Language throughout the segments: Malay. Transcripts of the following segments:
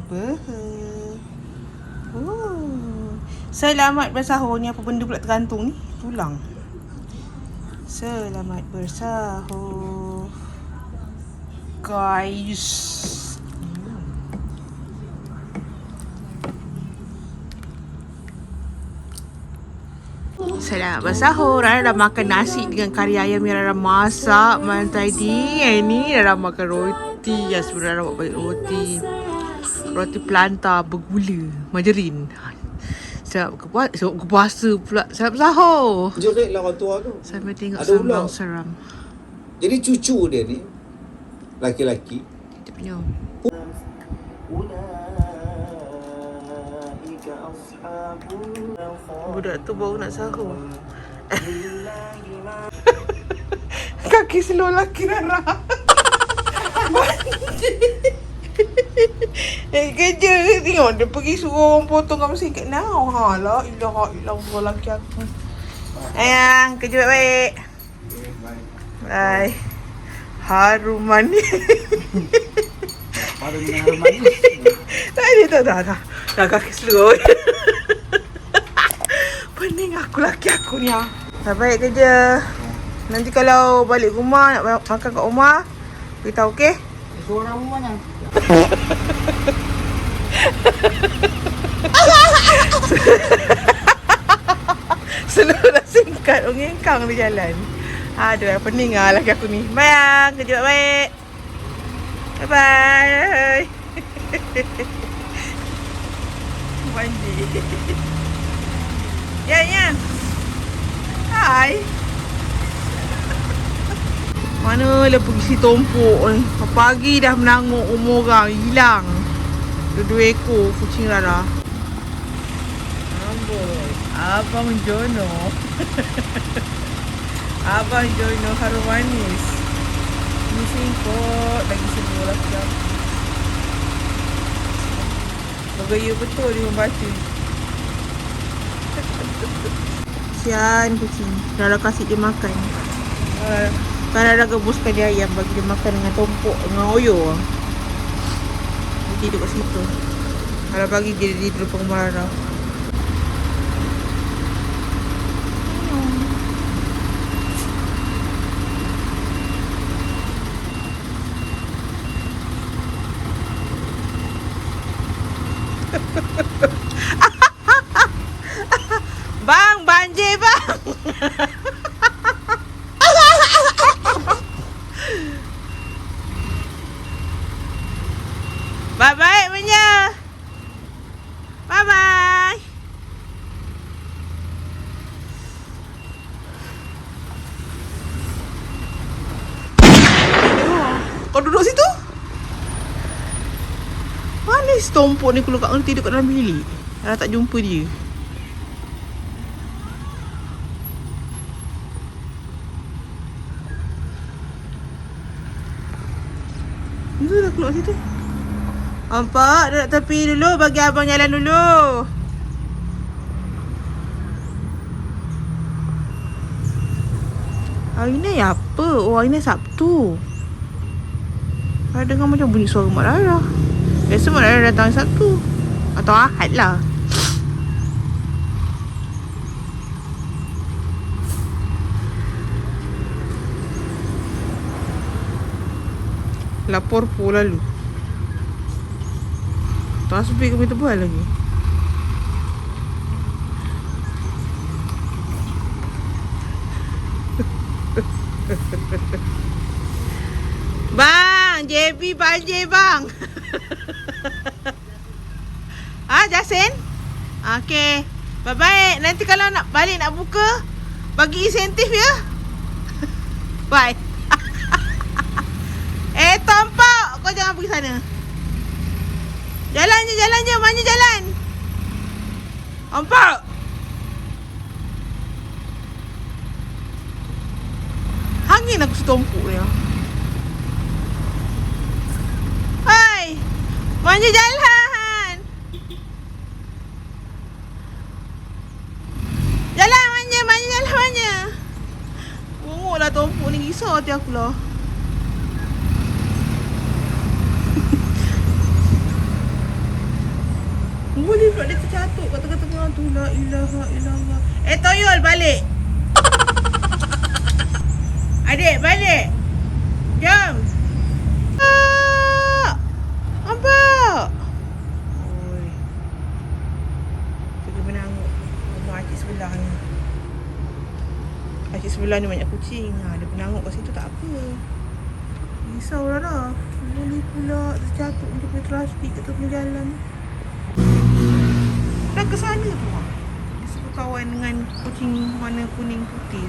Ber. Selamat bersahur. Ni apa benda pula tergantung ni? Tulang. Selamat bersahur, guys. Selamat bersahur. Rara dah makan nasi dengan kari ayam yang Rara masak malam tadi. Ni Rara makan roti. Ya, sebenarnya Rara buat balik roti. Roti pelanta bergula, margarin. Sedap kepuasa pula. Selamat bersahur. Jerit lah orang tua tu. Sambil tengok Ada sambang ular. seram. Jadi cucu dia ni laki-laki. Dia punya. Budak tu baru nak sahur. Kaki slow laki Rara. Kerja tengok dia pergi suruh orang potong kamu sikit now. Ha la ilaha illallah laki aku. Ayang, kerja baik-baik. Bye. Harum manis. Harum manis. Dah. Dah kaki slow. Pening aku laki aku ni. Dah baik kerja. Nanti kalau balik rumah nak makan kat rumah, beritahu okey? Seorang rumahnya. Seluruh singkat mengengkang di jalan. Aduh, pening lah laki aku ni. Bye, kerja baik. Bye-bye. Mandi. Ya. Hai. Manalah pergi si tompok ni. Pagi dah menanguk umur orang. Hilang. Dua ekor kucing Rara. Amboi. Abang Jono. Abang Jono harum manis. Ni singkot. Lagi semua lah siap. Bergaya betul dia membaca. Kesian kucing. Rara kasih dia makan. Kan Rara gebuskan dia ayam, bagi dia makan dengan tompok, dengan oyo. Dia tidur kat situ. Rara pagi dia tidur depan rumah Rara. Bang, banjir bang. Bye-bye punya. Bye-bye. Kau duduk situ? Mana si tompok ni kalau kat orang tidur kat dalam bilik? Dah tak jumpa dia. Itu dah keluar situ. Nampak? Duduk tepi dulu. Bagi abang jalan dulu. Hari ni apa? Oh, hari ni Sabtu. Rara dengar macam bunyi suara Mak Rara. Biasa Mak Rara datang Sabtu. Atau Ahad lah. Lapor pula lalu. Tak sepi kami tebal lagi. Bang, JB banjir bang. Jasin? Okey. Bye-bye. Nanti kalau nak balik nak buka, bagi insentif ya. Bye. Tompok, kau jangan pergi sana. Jalan je, mana jalan? Tompok. Hangin aku setompok dia. Hai. Mana jalan? Jalan mana? Bunguk lah tompok ni, risau hati aku lah. Boleh pula dia tercatuk kat tengah-tengah tu. La ilaha illallah. Toyol balik. Adik balik. Jom. Nampak? Oi. Pergi menanguk rumah acik sebelah ni. Acik sebelah ni banyak kucing. Dia menanguk kat situ tak apa. Risaulah dah. Boleh pula tercatuk dia punya plastik kat tengah jalan. Dah ke sana tu. Dia suka kawan dengan kucing warna kuning putih.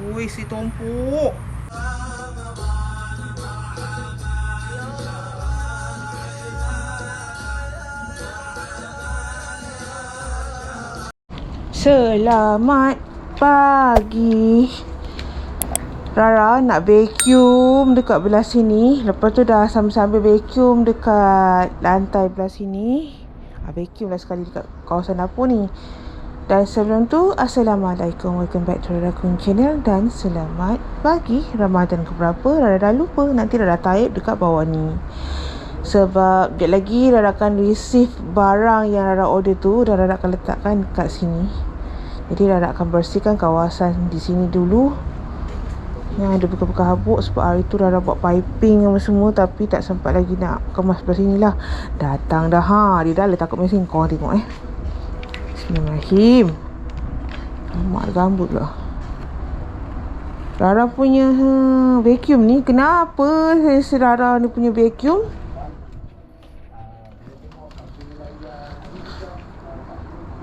Oi, si tompok. Selamat pagi. Rara nak vacuum dekat belah sini. Lepas tu dah sambil-sambil vacuum dekat lantai belah sini. Vacuum lah sekali dekat kawasan dapur ni. Dan sebelum tu, Assalamualaikum. Welcome back to Rara Kun Channel. Dan selamat pagi. Ramadan keberapa? Rara dah lupa. Nanti Rara type dekat bawah ni. Sebab sekejap lagi Rara akan receive barang yang Rara order tu. Dan Rara akan letakkan kat sini. Jadi Rara akan bersihkan kawasan di sini dulu. Yang ada bekas-bekas habuk. Sebab hari tu Rara buat piping apa semua. Tapi tak sempat lagi nak kemas belah sini lah. Datang dah. Dia dah takut mesin. Kau tengok Bismillahirrahmanirrahim. Mak gambut lah. Rara punya vacuum ni. Kenapa Rara ni punya vacuum?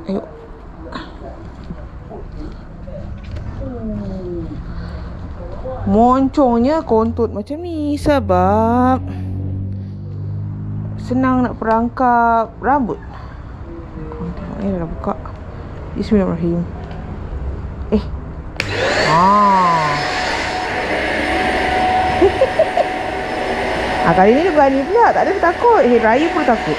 Ayo. Moncongnya kontut macam ni sebab senang nak perangkap rambut. Tengok dah buka. Bismillahirrahmanirrahim. Kali ni dia berani pula. Tak ada takut. Raya pun takut.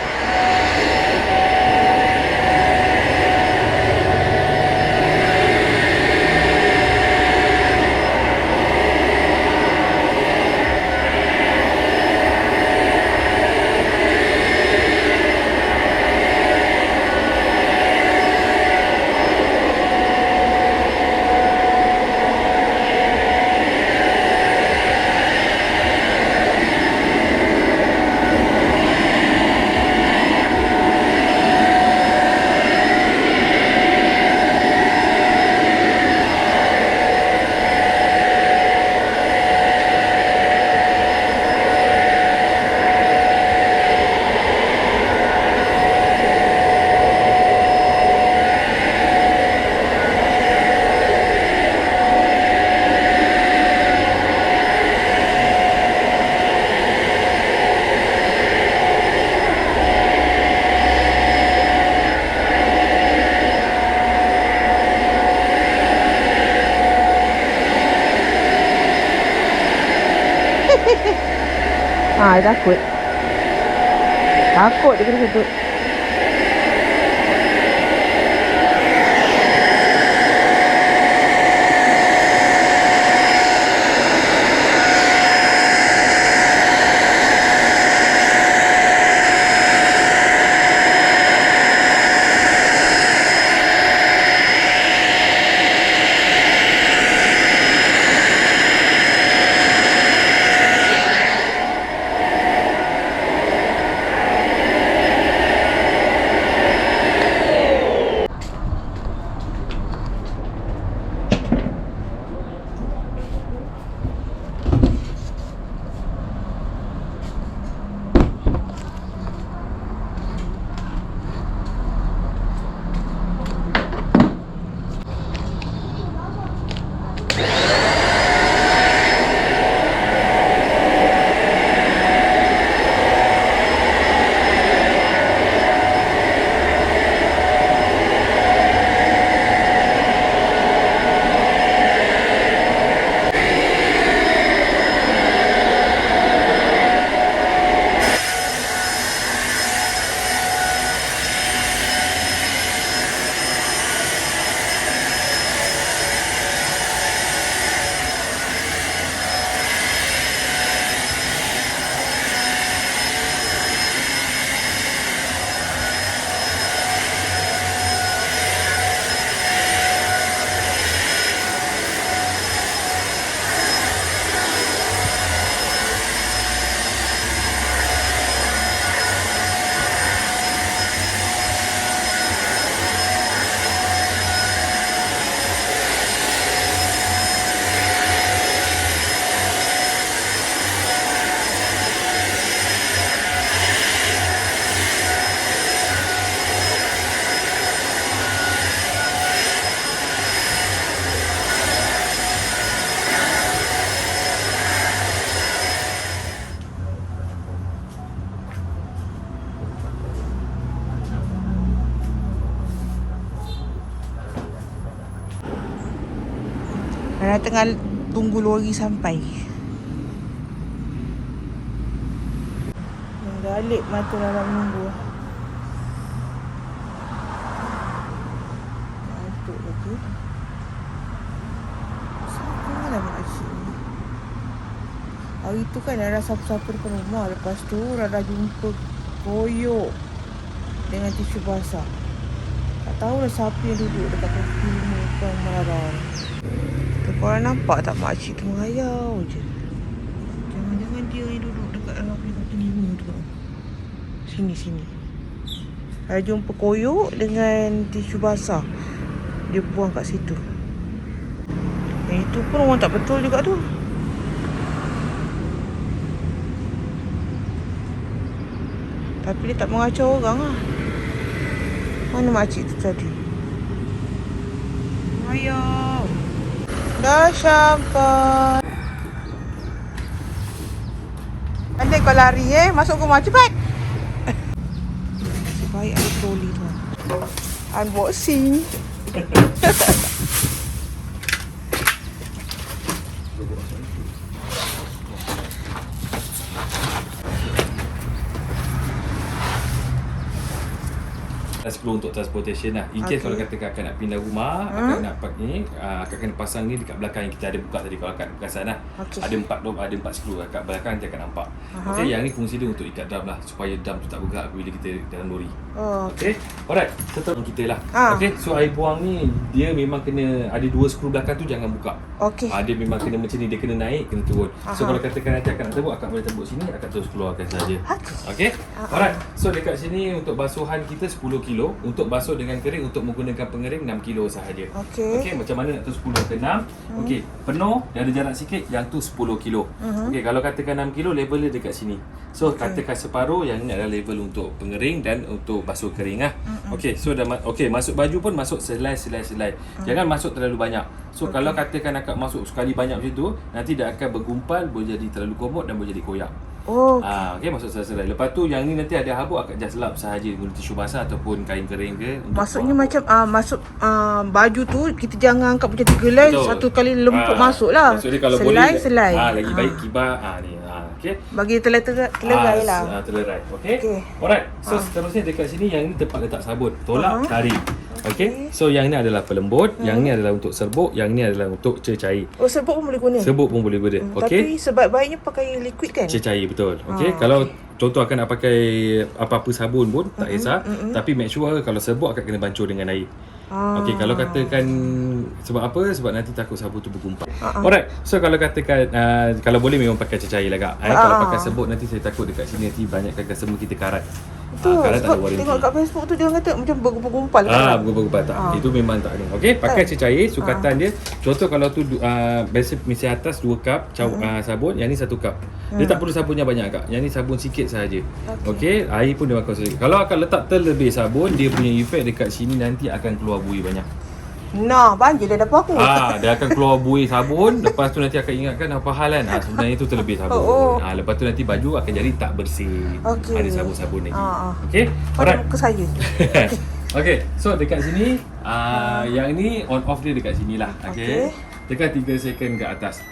Dia takut. Takut dia kena kentut. Nara tengah tunggu lori sampai. Balik mata Nara menunggu. Ngantuk lagi. Siapa lah makcik ni? Hari tu kan Nara sapu-sapu depan rumah. Lepas tu Nara jumpa koyok dengan tisu basah. Tak tahulah siapa yang duduk dekat kaki rumah Kang Nara. Korang nampak tak makcik tu merayau je. Jangan-jangan dia yang duduk dekat dalam kaki lima tu. Sini. Saya jumpa koyok dengan tisu basah. Dia buang kat situ. Yang itu pun orang tak betul juga tu. Tapi dia tak mengacau orang lah. Mana makcik tu tadi? Ayah. Dah sampai. Pandai kau lari masuk rumah cepat. Nasib baik ada troli tu. Unboxing. $10 untuk transportation lah. In case kalau katakan akak nak pindah rumah, akak nak park ni, akak kena pasang ni dekat belakang yang kita ada buka tadi kalau akak perasan lah. Ada 4 dom, ada 4 skru kat belakang nanti akak nampak. Okey, yang ni fungsi dia untuk ikat drum lah supaya drum tu tak bergerak bila kita dalam lori. Okey. Alright, seterusnya kita lah. Okey, so air buang ni dia memang kena ada 2 skru belakang tu jangan buka. Okey. Dia memang kena macam ni, dia kena naik, kena turun. So kalau katakan nanti akak nak tebuk, akak boleh tebuk sini, akak terus keluarkan saja. Okey. Alright. So dekat sini untuk basuhan kita 10 kilo. Untuk basuh dengan kering, untuk menggunakan pengering 6 kilo sahaja. Okey, macam mana nak tu 10 ke 6? Okey, penuh dia ada jarak sikit, yang tu 10 kilo. Okey, kalau katakan 6 kilo level dia dekat sini. So katakan separuh, yang ni adalah level untuk pengering dan untuk basuh kering lah. Okey, so dah masuk baju pun masuk selai. Jangan masuk terlalu banyak. So kalau katakan akak masuk sekali banyak macam tu, nanti dia akan bergumpal, boleh jadi terlalu komot dan boleh jadi koyak. Okey, masuk selai. Lepas tu yang ni nanti ada habuk, akak just lap sahaja guna tisu basah ataupun kain kering ke. Maksudnya macam masuk baju tu kita jangan angkat macam 3 helai, satu kali lempuk masuk lah. Maksudnya kalau selai. Lagi baik kibar ni. Okey. Bagi telerai lah. Telerai. Okey. Alright. So seterusnya dekat sini yang ni tempat letak sabun. Tolak, tarik. Okey. So yang ni adalah pelembut, yang ni adalah untuk serbuk, yang ni adalah untuk cecair. Oh, serbuk pun boleh guna. Serbuk pun boleh guna. Okey. Tapi sebaik-baiknya pakai liquid kan? Cecair betul. Okey. Kalau contoh akan nak pakai apa-apa sabun pun tak kisah, tapi make sure kalau serbuk akan kena bancur dengan air. Okey, kalau katakan sebab apa? Sebab nanti takut sabun tu bergumpal. Alright. So kalau katakan kalau boleh memang pakai cecair lah kak. Kalau pakai serbuk nanti saya takut dekat sini nanti banyakkan customer kita karat. Karat tak ada warranty. Tengok kat Facebook tu dia orang kata macam bergumpal kan. Bergumpal tak. Itu memang tak ada. Okey, pakai cecair sukatan dia. Contoh kalau tu biasa misi atas 2 cup sabun, yang ni 1 cup. Dia tak perlu sabunnya banyak kak. Yang ni sabun sikit sahaja. Okey, air pun dia makan sedikit. Kalau akan letak terlebih sabun, dia punya efek dekat sini nanti akan keluar buih banyak. Nah, banjir dah dapat aku. Dia akan keluar buih sabun. Lepas tu nanti akan ingatkan apa hal kan. Sebenarnya itu terlebih sabun. Lepas tu nanti baju akan jadi tak bersih. Ada sabun-sabun lagi. Okey. Alright. Ke saya. Okey. So dekat sini yang ni on off dia dekat sini lah. Okey. Tekan 3 second ke atas.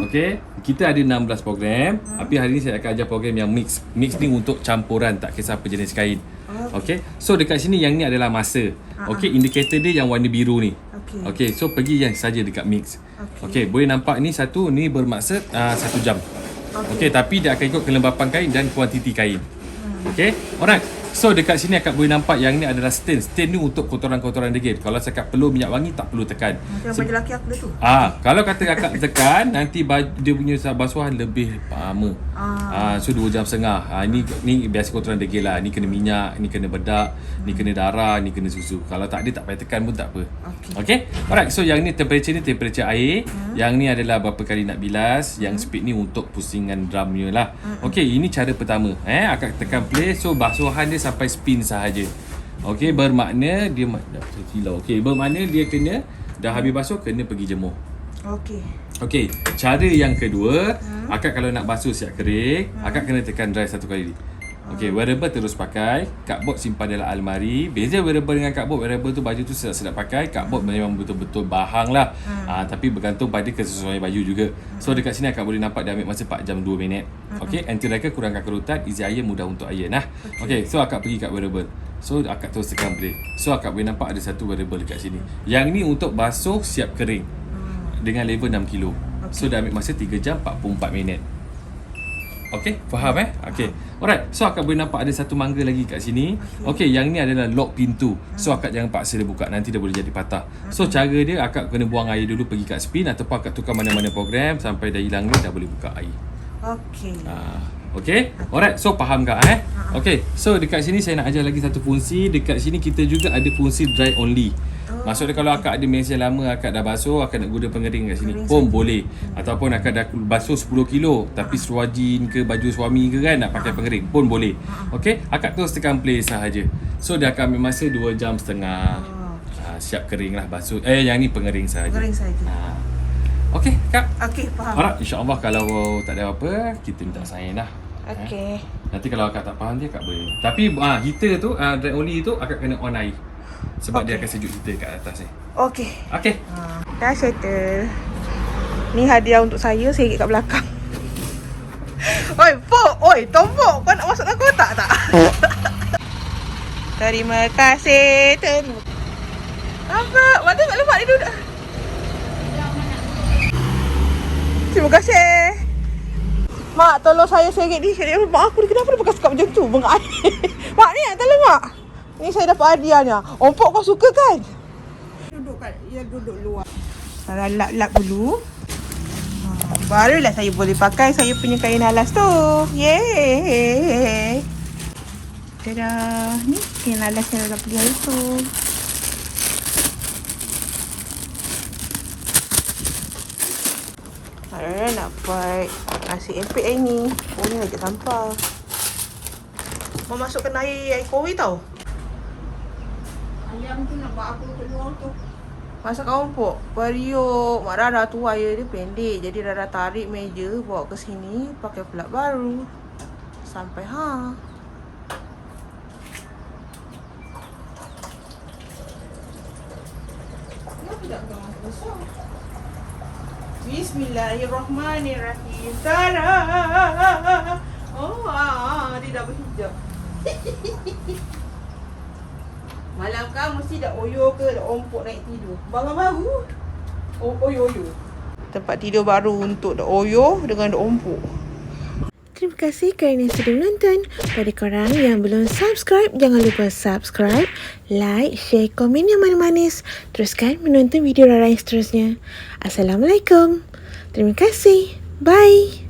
Okey. Kita ada 16 program. Tapi hari ni saya akan ajar program yang mix. Mix ni untuk campuran, tak kisah apa jenis kain. Okey. So dekat sini yang ni adalah masa. Okey, indikator dia yang warna biru ni. Okey, so pergi yang saja dekat mix. Okey, boleh nampak ni satu ni bermaksud 1 jam. Okey, tapi dia akan ikut kelembapan kain dan kuantiti kain. Okey. Alright. So dekat sini akak boleh nampak yang ni adalah stain. Stain ni untuk kotoran-kotoran degil. Kalau cakap perlu minyak wangi tak perlu tekan. Baju lelaki aku dah tu. Kalau kata akak tekan nanti dia punya basuhan lebih lama. So 2 jam setengah. Ni biasa kotoran degil lah. Ni kena minyak, ni kena bedak, ni kena darah, ni kena susu. Kalau tak ada tak payah tekan pun tak apa. Okey. Alright. So yang ni temperature air. Yang ni adalah berapa kali nak bilas. Yang speed ni untuk pusingan drumnya lah. Okey, ini cara pertama. Akak tekan play. So basuhan dia sampai spin sahaja. Okey, bermakna dia bermakna dia kena dah habis basuh kena pergi jemur. Okey, cara yang kedua, akak kalau nak basuh siap kering, akak kena tekan dry 1 kali. Okey, wearable terus pakai, cupboard simpan dalam almari. Beza wearable dengan cupboard, wearable tu baju tu sedap pakai, cupboard memang betul-betul bahang lah. Tapi bergantung pada kesesuaian baju juga. So dekat sini akak boleh nampak dia ambil masa 4 jam 2 minit. Okey, anti-wrinkle kurangkan kerutan, easy iron, mudah untuk iron lah. Okey, so akak pergi kat wearable. So akak terus tekan play. So akak boleh nampak ada satu wearable dekat sini. Yang ni untuk basuh siap kering. Dengan level 6 kilo. So dah ambil masa 3 jam 44 minit. Okey, faham Okey. Alright, so akak boleh nampak ada satu mangga lagi kat sini. Okey, yang ni adalah lock pintu. So akak jangan paksa dia buka, nanti dia boleh jadi patah. So cara dia, akak kena buang air dulu, pergi kat spin ataupun akak tukar mana-mana program sampai dah hilang ni, dah boleh buka air. Okey. Okey. Alright, so faham tak Okey, so dekat sini saya nak ajar lagi satu fungsi. Dekat sini kita juga ada fungsi dry only. Maksudnya kalau akak ada mesin lama, akak dah basuh, akak nak guna pengering kat sini pun boleh. Ataupun akak dah basuh 10 kilo tapi seluar jean ke baju suami ke kan, nak pakai pengering pun boleh. Okey, akak terus tekan play sahaja. So dia akan ambil masa 2 jam setengah. Siap kering lah basuh. Yang ni pengering sahaja. Pengering sahaja. Okey, Kak. Okey, faham. Alright, insya-Allah kalau tak ada apa, kita minta sign lah. Okey. Nanti kalau akak tak faham dia, akak boleh. Tapi heater tu, dry only tu akak kena on air. Sebab dia akan sejuk heater kat atas ni. Okey. Okey. Dah settle. Ni hadiah untuk saya kat belakang. Oi, Pok! Oi, Tombok! Kau nak masuk dalam kotak tak? Terima kasih. Nampak? Mak tengok lemak dia duduk. Terima kasih. Mak, tolong saya sikit ni. Mak aku ni kenapa dia pakai sikap macam tu? Bengak air. Mak ni, tolong mak. Ni saya dapat hadiahnya. Ompok kau suka kan? Duduk luar. Lap-lap dulu. Barulah saya boleh pakai saya punya kain alas tu. Yeay. Tada. Ni kain alas yang dah beli hari tu. Ada nak buat nasi empek hari ni. Oh ni ajak sampah. Mau masukkan air kowi tau. Ayam tu nak buat apa keluar tu. Masak kau Pok. Periuk. Mak Rara tu air dia pendek. Jadi Rara tarik meja bawa ke sini. Pakai pelak baru. Sampai Kenapa tak masak besar? Bismillahirrahmanirrahim. Tada! Dia dah berhijab. Malam kan mesti dah oyo ke, dah ompok naik tidur. Bangun baru. Oyo. Tempat tidur baru untuk dah oyo dengan dah ompok. Terima kasih kerana sudah menonton. Pada korang yang belum subscribe, jangan lupa subscribe, like, share, komen yang manis-manis. Teruskan menonton video Rara yang seterusnya. Assalamualaikum. Terima kasih. Bye.